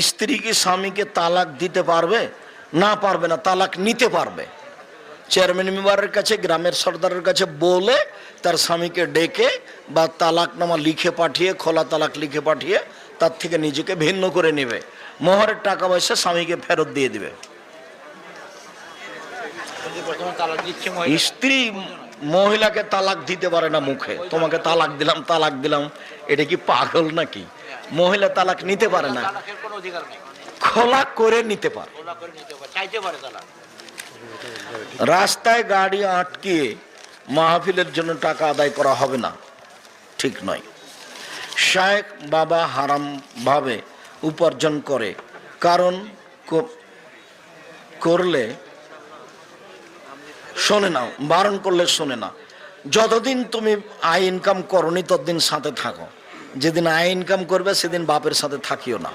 স্ত্রী কি স্বামীকে তালাক দিতে পারবে? না, পারবে না, তালাক নিতে পারবে। চেয়ারম্যান মেম্বারের কাছে, গ্রামের সর্দারের কাছে বলে তার স্বামীকে ডেকে বা তালাকনামা লিখে পাঠিয়ে, খোলা তালাক লিখে পাঠিয়ে তার থেকে নিজেকে ভিন্ন করে নেবে। মোহরের টাকা পয়সা স্বামীকে ফেরত দিয়ে দিবে। স্ত্রী মহিলাকে তালাক দিতে পারে না মুখে, তোমাকে তালাক দিলাম তালাক দিলাম, এটা কি পাগল নাকি? মহিলা তালাক নিতে পারে না, খোলা করে নিতে পারে। রাস্তায় গাড়ি আটকিয়ে মাহফিলের জন্য টাকা আদায় করা হবে না, ঠিক নয়। শায়েখ বাবা হারাম ভাবে উপার্জন করে, কারণ করলে শোনে না, বারণ করলে শোনে না। যতদিন তুমি আয় ইনকাম করনি ততদিন সাথে থাকো, যেদিন আয় ইনকাম করবে সেদিন বাপের সাথে থাকিও না।